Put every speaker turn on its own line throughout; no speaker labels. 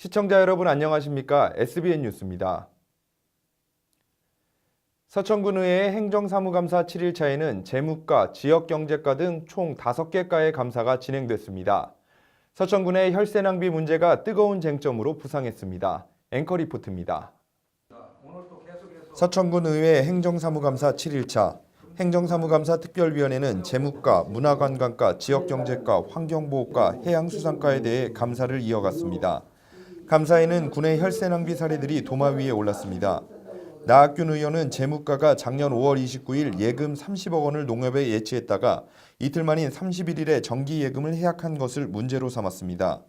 시청자 여러분 안녕하십니까? SBN 뉴스입니다. 서천군의회 행정사무감사 7일차에는 재무과, 지역경제과 등 총 5개 과의 감사가 진행됐습니다. 서천군의 혈세 낭비 문제가 뜨거운 쟁점으로 부상했습니다. 앵커 리포트입니다. 서천군의회 행정사무감사 7일차 행정사무감사 특별위원회는 재무과, 문화관광과, 지역경제과, 환경보호과, 해양수산과에 대해 감사를 이어갔습니다. 감사에는 군의 혈세 낭비 사례들이 도마 위에 올랐습니다. 나학균 의원은 재무과가 작년 5월 29일 예금 30억 원을 농협에 예치했다가 이틀 만인 31일에 정기 예금을 해약한 것을 문제로 삼았습니다.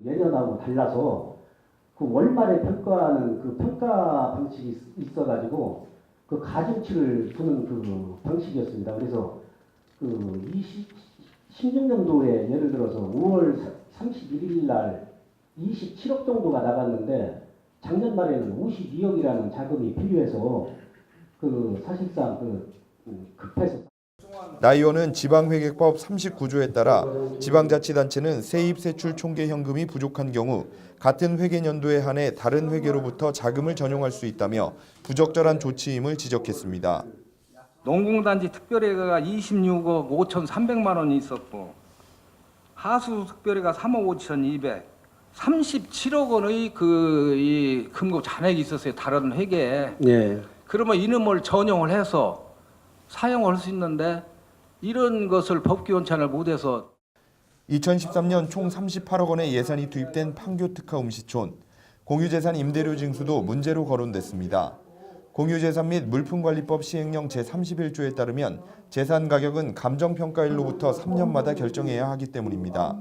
예년하고 달라서 그 월말에 평가하는 그 평가 방식이 있어가지고 그 가중치를 두는 그 방식이었습니다. 그래서 그 16년도에 예를 들어서 5월 31일 날 27억 정도가 나갔는데 작년 말에는 52억이라는 자금이 필요해서 그 사실상 급해서.
나 의원은 지방회계법 39조에 따라 지방자치단체는 세입세출 총계 현금이 부족한 경우 같은 회계년도에 한해 다른 회계로부터 자금을 전용할 수 있다며 부적절한 조치임을 지적했습니다.
농공단지 특별회계가 26억 5,300만 원이 있었고 하수 특별회가 3억 5,200, 37억 원의 이 금고 잔액이 있었어요. 다른 회계에.
예.
그러면 이놈을 전용을 해서 사용을 할 수 있는데 이런 것을 법규원찬을 못해서
2013년 총 38억 원의 예산이 투입된 판교특화 음시촌, 공유재산 임대료 징수도 문제로 거론됐습니다. 공유재산 및 물품관리법 시행령 제31조에 따르면 재산 가격은 감정평가일로부터 3년마다 결정해야 하기 때문입니다.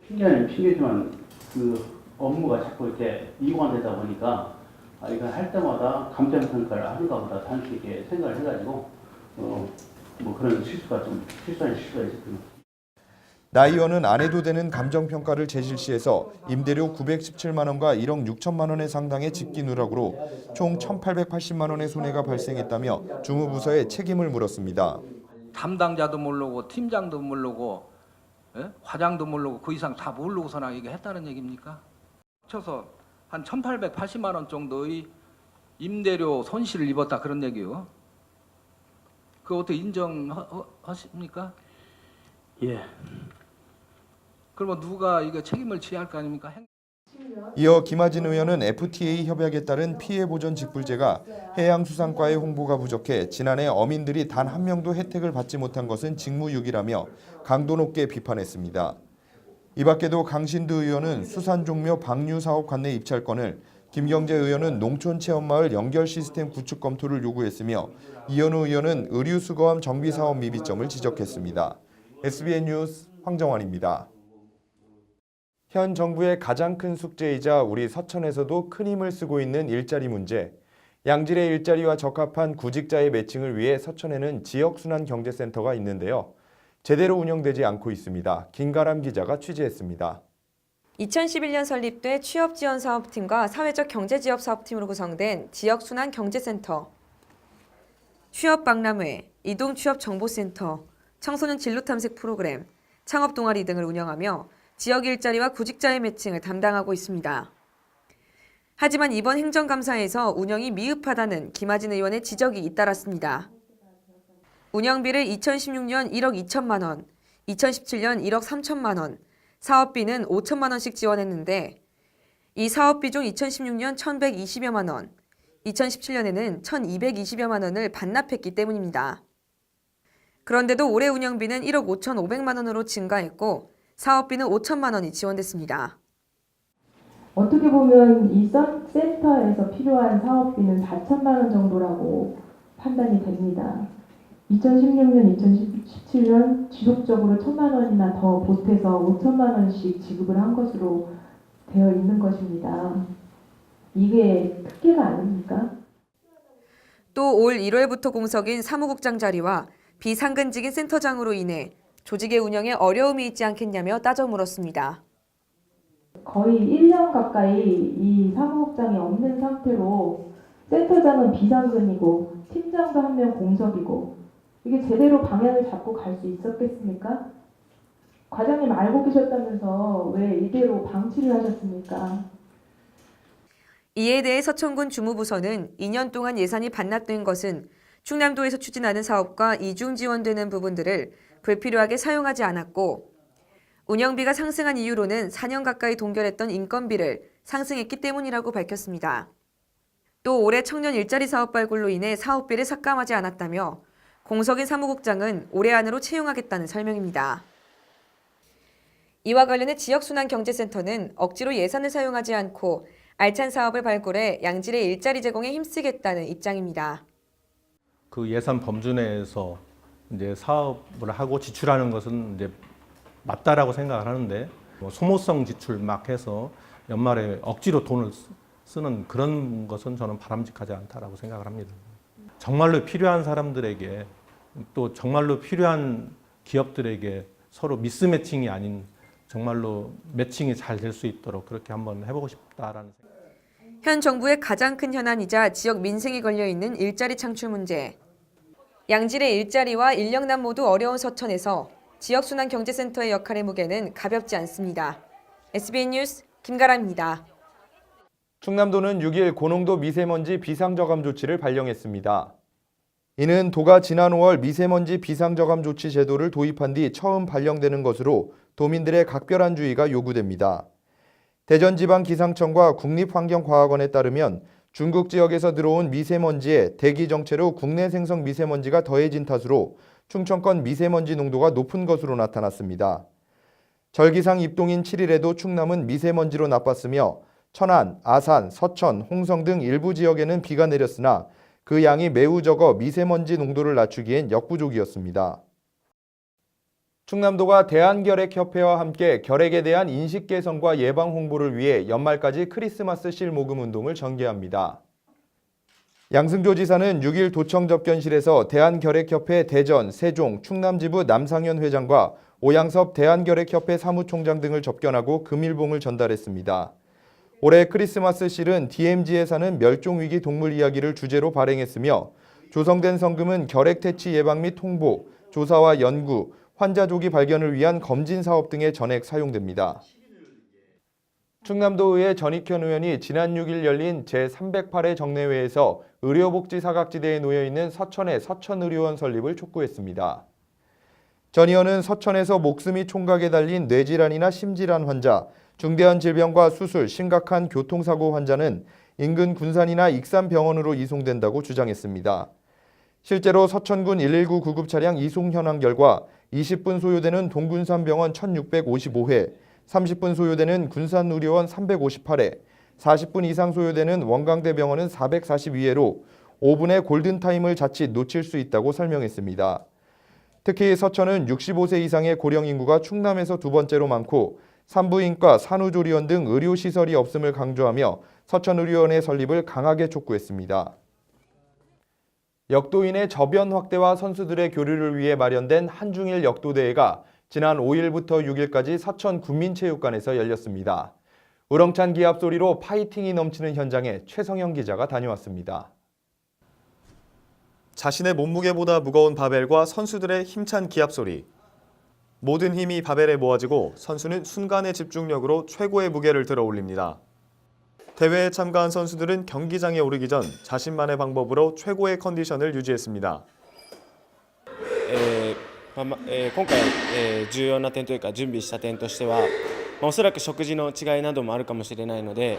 핑계는 핑계지만 그 업무가 자꾸 이렇게 이관되다 보니까 이거 할 때마다 감정평가를 하는가 보다 단순히 이렇게 생각을 해가지고 뭐 그런 실수가 있었군요.
나 의원은 안 해도 되는 감정평가를 재실시해서 임대료 917만 원과 1억 6천만 원의 상당의 집기 누락으로 총 1,880만 원의 손해가 발생했다며 주무부서에 책임을 물었습니다.
담당자도 모르고 팀장도 모르고 과장도 모르고 그 이상 다 모르고서나 이게 했다는 얘기입니까? 합쳐서 한 1,880만 원 정도의 임대료 손실을 입었다 그런 얘기요. 그거 어떻게 인정하십니까?
예.
그러면 누가 이거 책임을 지어야 할 거 아닙니까?
이어 김하진 의원은 FTA 협약에 따른 피해보전 직불제가 해양수산과의 홍보가 부족해 지난해 어민들이 단 한 명도 혜택을 받지 못한 것은 직무유기라며 강도 높게 비판했습니다. 이 밖에도 강신두 의원은 수산종묘 방류사업 관내 입찰권을, 김경재 의원은 농촌체험마을 연결 시스템 구축 검토를 요구했으며 이현우 의원은 의류수거함 정비사업 미비점을 지적했습니다. SBN 뉴스 황정환입니다. 현 정부의 가장 큰 숙제이자 우리 서천에서도 큰 힘을 쓰고 있는 일자리 문제. 양질의 일자리와 적합한 구직자의 매칭을 위해 서천에는 지역순환경제센터가 있는데요. 제대로 운영되지 않고 있습니다. 김가람 기자가 취재했습니다.
2011년 설립돼 취업지원사업팀과 사회적 경제지원사업팀으로 구성된 지역순환경제센터, 취업박람회, 이동취업정보센터, 청소년 진로탐색 프로그램, 창업동아리 등을 운영하며 지역 일자리와 구직자의 매칭을 담당하고 있습니다. 하지만 이번 행정감사에서 운영이 미흡하다는 김하진 의원의 지적이 잇따랐습니다. 운영비를 2016년 1억 2천만 원, 2017년 1억 3천만 원, 사업비는 5천만 원씩 지원했는데 이 사업비 중 2016년 1,120여만 원, 2017년에는 1,220여만 원을 반납했기 때문입니다. 그런데도 올해 운영비는 1억 5,500만 원으로 증가했고 사업비는 5천만 원이 지원됐습니다.
어떻게 보면 이 센터에서 필요한 사업비는 4천만 원 정도라고 판단이 됩니다. 2016년, 2017년 지속적으로 1,000만 원이나 더 보태서 5천만 원씩 지급을 한 것으로 되어 있는 것입니다. 이게 특혜가 아닙니까?
또 올 1월부터 공석인 사무국장 자리와 비상근직인 센터장으로 인해 조직의 운영에 어려움이 있지 않겠냐며 따져 물었습니다.
거의 1년 가까이 이 사무국장이 없는 상태로 센터장은 비상근이고 팀장도 한 명 공석이고 이게 제대로 방향을 잡고 갈 수 있었겠습니까? 과장님 알고 계셨다면서 왜 이대로 방치를 하셨습니까?
이에 대해 서천군 주무부서는 2년 동안 예산이 반납된 것은 충남도에서 추진하는 사업과 이중 지원되는 부분들을 불필요하게 사용하지 않았고 운영비가 상승한 이유로는 4년 가까이 동결했던 인건비를 상승했기 때문이라고 밝혔습니다. 또 올해 청년 일자리 사업 발굴로 인해 사업비를 삭감하지 않았다며 공석인 사무국장은 올해 안으로 채용하겠다는 설명입니다. 이와 관련해 지역순환경제센터는 억지로 예산을 사용하지 않고 알찬 사업을 발굴해 양질의 일자리 제공에 힘쓰겠다는 입장입니다.
그 예산 범주 내에서 이제 사업을 하고 지출하는 것은 이제 맞다라고 생각을 하는데 소모성 지출 막 해서 연말에 억지로 돈을 쓰는 그런 것은 저는 바람직하지 않다라고 생각을 합니다. 정말로 필요한 사람들에게 또 정말로 필요한 기업들에게 서로 미스매칭이 아닌 정말로 매칭이 잘 될 수 있도록 그렇게 한번 해보고 싶다라는 생각.
현 정부의 가장 큰 현안이자 지역 민생이 걸려있는 일자리 창출 문제. 양질의 일자리와 인력난 모두 어려운 서천에서 지역순환경제센터의 역할의 무게는 가볍지 않습니다. SBN 뉴스 김가람입니다.
충남도는 6일 고농도 미세먼지 비상저감 조치를 발령했습니다. 이는 도가 지난 5월 미세먼지 비상저감 조치 제도를 도입한 뒤 처음 발령되는 것으로 도민들의 각별한 주의가 요구됩니다. 대전지방기상청과 국립환경과학원에 따르면 중국 지역에서 들어온 미세먼지에 대기 정체로 국내 생성 미세먼지가 더해진 탓으로 충청권 미세먼지 농도가 높은 것으로 나타났습니다. 절기상 입동인 7일에도 충남은 미세먼지로 나빴으며 천안, 아산, 서천, 홍성 등 일부 지역에는 비가 내렸으나 그 양이 매우 적어 미세먼지 농도를 낮추기엔 역부족이었습니다. 충남도가 대한결핵협회와 함께 결핵에 대한 인식 개선과 예방 홍보를 위해 연말까지 크리스마스 실 모금 운동을 전개합니다. 양승조 지사는 6일 도청 접견실에서 대한결핵협회 대전, 세종, 충남지부 남상현 회장과 오양섭 대한결핵협회 사무총장 등을 접견하고 금일봉을 전달했습니다. 올해 크리스마스 실은 DMZ에 사는 멸종위기 동물 이야기를 주제로 발행했으며 조성된 성금은 결핵 퇴치 예방 및 홍보, 조사와 연구, 환자 조기 발견을 위한 검진 사업 등에 전액 사용됩니다. 충남도의회 전익현 의원이 지난 6일 열린 제308회 정례회에서 의료복지 사각지대에 놓여있는 서천의 서천의료원 설립을 촉구했습니다. 전 의원은 서천에서 목숨이 총각에 달린 뇌질환이나 심질환 환자, 중대한 질병과 수술, 심각한 교통사고 환자는 인근 군산이나 익산병원으로 이송된다고 주장했습니다. 실제로 서천군 119 구급차량 이송 현황 결과 20분 소요되는 동군산병원 1655회, 30분 소요되는 군산의료원 358회, 40분 이상 소요되는 원광대병원은 442회로 5분의 골든타임을 자칫 놓칠 수 있다고 설명했습니다. 특히 서천은 65세 이상의 고령 인구가 충남에서 두 번째로 많고 산부인과, 산후조리원 등 의료시설이 없음을 강조하며 서천의료원의 설립을 강하게 촉구했습니다. 역도인의 저변 확대와 선수들의 교류를 위해 마련된 한중일 역도대회가 지난 5일부터 6일까지 서천 군민체육관에서 열렸습니다. 우렁찬 기합 소리로 파이팅이 넘치는 현장에 최성영 기자가 다녀왔습니다.
자신의 몸무게보다 무거운 바벨과 선수들의 힘찬 기합 소리. 모든 힘이 바벨에 모아지고 선수는 순간의 집중력으로 최고의 무게를 들어 올립니다. 대회에 참가한 선수들은 경기장에 오르기 전 자신만의 방법으로 최고의 컨디션을 유지했습니다.
今回、重要な点というか準備した点としては、おそらく食事の違いなどもあるかもしれないので、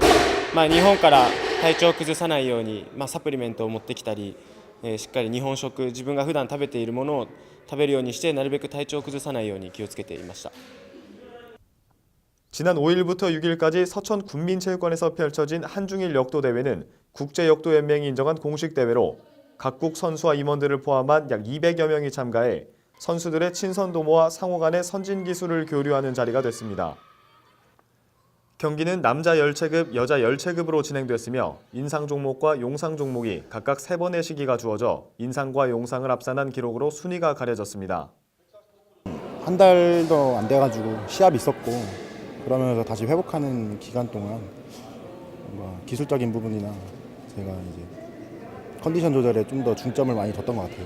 日本から体調を崩さないように、サプリメントを持ってきたり、しっかり日本食、自分が普段食べているものを食べるようにしてなるべく体調を崩さないように気をつけていました。
지난 5일부터 6일까지 서천 군민체육관에서 펼쳐진 한중일 역도대회는 국제역도연맹이 인정한 공식 대회로 각국 선수와 임원들을 포함한 약 200여 명이 참가해 선수들의 친선 도모와 상호 간의 선진 기술을 교류하는 자리가 됐습니다. 경기는 남자 열체급, 여자 열체급으로 진행됐으며 인상 종목과 용상 종목이 각각 3번의 시기가 주어져 인상과 용상을 합산한 기록으로 순위가 가려졌습니다.
한 달도 안 돼가지고 시합이 있었고 그러면서 다시 회복하는 기간 동안 뭔가 기술적인 부분이나 제가 이제 컨디션 조절에 좀 더 중점을 많이 뒀던 것 같아요.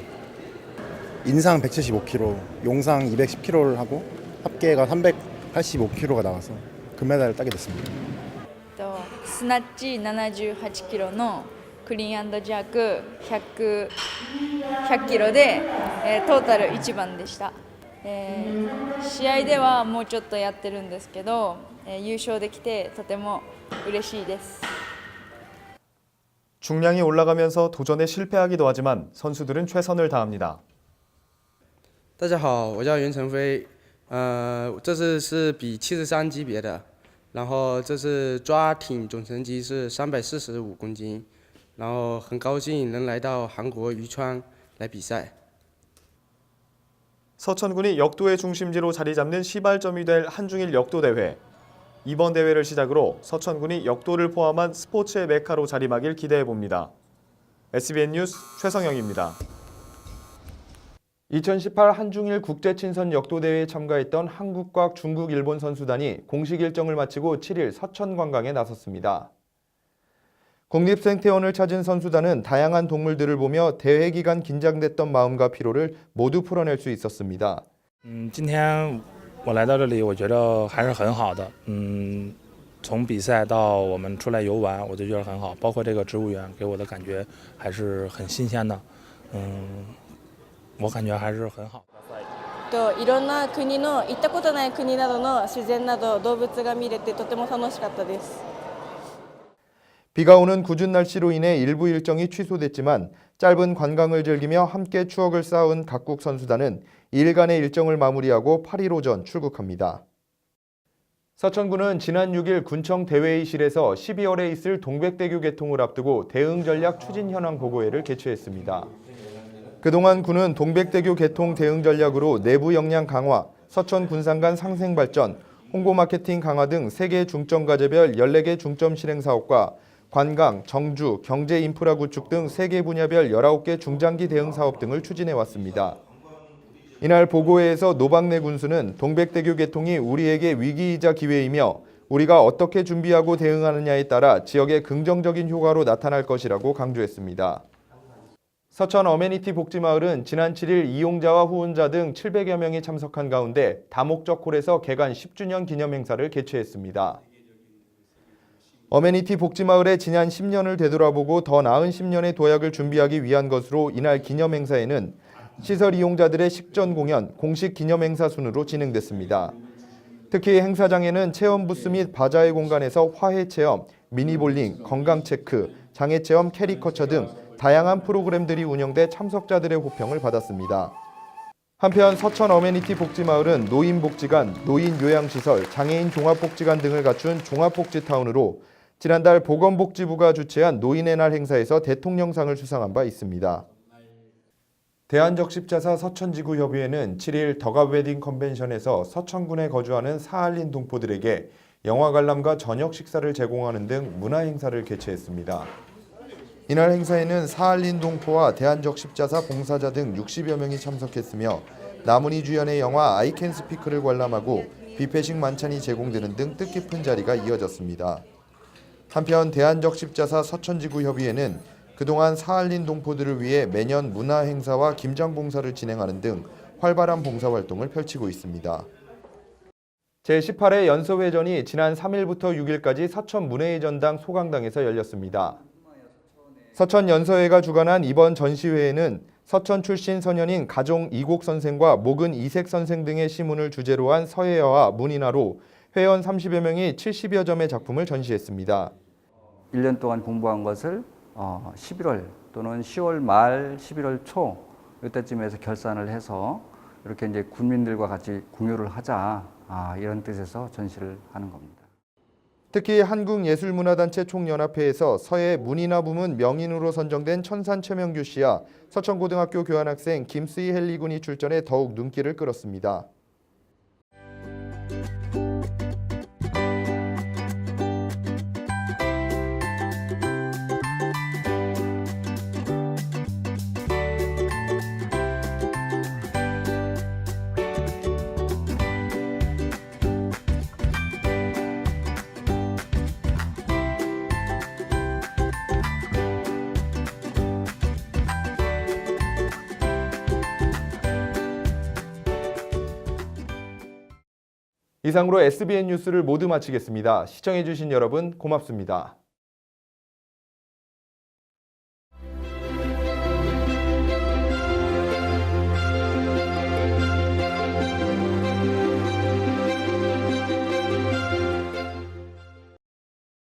인상 175kg, 용상 210kg를 하고 합계가 385kg가 나와서 금메달을 따게 됐습니다.
スナッチ78キロのクリーン&ジャーク100キロで、トータル1番でした、試合ではもうちょっとやってるんですけど、優勝できてとても嬉しいです。
중량이 올라가면서 도전에 실패하기도 하지만 선수들은 최선을 다합니다.
大家好，我叫袁成飞，这次是比73级别的，然后这次抓艇总成绩是345公斤，然后很高兴能来到韩国渔川来比赛。
서천군이 역도의 중심지로 자리 잡는 시발점이 될 한중일 역도대회. 이번 대회를 시작으로 서천군이 역도를 포함한 스포츠의 메카로 자리막일 기대해봅니다. SBN 뉴스 최성영입니다.
2018 한중일 국제친선 역도대회에 참가했던 한국과 중국, 일본 선수단이 공식 일정을 마치고 7일 서천 관광에 나섰습니다. 국립생태원을 찾은 선수단은 다양한 동물들을 보며 대회 기간 긴장됐던 마음과 피로를 모두 풀어낼 수 있었습니다.
今天我来到这里，我觉得还是很好的。从比赛到我们出来游玩，我都觉得很好。包括这个植物园给我的感觉还是很新鲜的。我感觉还是很好。
いろんな国の行ったことない国などの自然など動物が見れてとても楽しかったです。
비가 오는 궂은 날씨로 인해 일부 일정이 취소됐지만 짧은 관광을 즐기며 함께 추억을 쌓은 각국 선수단은 2일간의 일정을 마무리하고 8일 오전 출국합니다. 서천군은 지난 6일 군청 대회의실에서 12월에 있을 동백대교 개통을 앞두고 대응 전략 추진 현황 보고회를 개최했습니다. 그동안 군은 동백대교 개통 대응 전략으로 내부 역량 강화, 서천 군산 간 상생 발전, 홍보 마케팅 강화 등 3개 중점 과제별 14개 중점 실행 사업과 관광, 정주, 경제 인프라 구축 등 3개 분야별 19개 중장기 대응 사업 등을 추진해 왔습니다. 이날 보고회에서 노박래 군수는 동백대교 개통이 우리에게 위기이자 기회이며 우리가 어떻게 준비하고 대응하느냐에 따라 지역의 긍정적인 효과로 나타날 것이라고 강조했습니다. 서천 어메니티 복지마을은 지난 7일 이용자와 후원자 등 700여 명이 참석한 가운데 다목적 홀에서 개관 10주년 기념 행사를 개최했습니다. 어메니티 복지마을의 지난 10년을 되돌아보고 더 나은 10년의 도약을 준비하기 위한 것으로 이날 기념 행사에는 시설 이용자들의 식전 공연, 공식 기념 행사 순으로 진행됐습니다. 특히 행사장에는 체험 부스 및 바자회 공간에서 화해 체험, 미니 볼링, 건강 체크, 장애 체험, 캐리커처 등 다양한 프로그램들이 운영돼 참석자들의 호평을 받았습니다. 한편 서천 어메니티 복지마을은 노인복지관, 노인요양시설, 장애인 종합복지관 등을 갖춘 종합복지타운으로 지난달 보건복지부가 주최한 노인의 날 행사에서 대통령상을 수상한 바 있습니다. 대한적십자사 서천지구협의회는 7일 덕압 웨딩 컨벤션에서 서천군에 거주하는 사할린 동포들에게 영화 관람과 저녁 식사를 제공하는 등 문화 행사를 개최했습니다. 이날 행사에는 사할린 동포와 대한적십자사 봉사자 등 60여 명이 참석했으며 남은희 주연의 영화 I Can Speak를 관람하고 뷔페식 만찬이 제공되는 등 뜻깊은 자리가 이어졌습니다. 한편 대한적십자사 서천지구협의회는 그동안 사할린 동포들을 위해 매년 문화 행사와 김장 봉사를 진행하는 등 활발한 봉사활동을 펼치고 있습니다. 제18회 연서회전이 지난 3일부터 6일까지 서천 문예전당 소강당에서 열렸습니다. 서천 연서회가 주관한 이번 전시회에는 서천 출신 선현인 가종 이곡 선생과 목은 이색 선생 등의 시문을 주제로 한 서예와 문인화로 회원 30여 명이 70여 점의 작품을 전시했습니다.
1년 동안 공부한 것을 11월 또는 10월 말 11월 초 이때쯤에서 결산을 해서 이렇게 이제 군민들과 같이 공유를 하자 이런 뜻에서 전시를 하는 겁니다.
특히 한국예술문화단체 총연합회에서 서예 문인화 부문 명인으로 선정된 천산 최명규 씨와 서천고등학교 교환학생 김스희 헨리 군이 출전해 더욱 눈길을 끌었습니다. 이상으로 SBN 뉴스를 모두 마치겠습니다. 시청해주신 여러분 고맙습니다.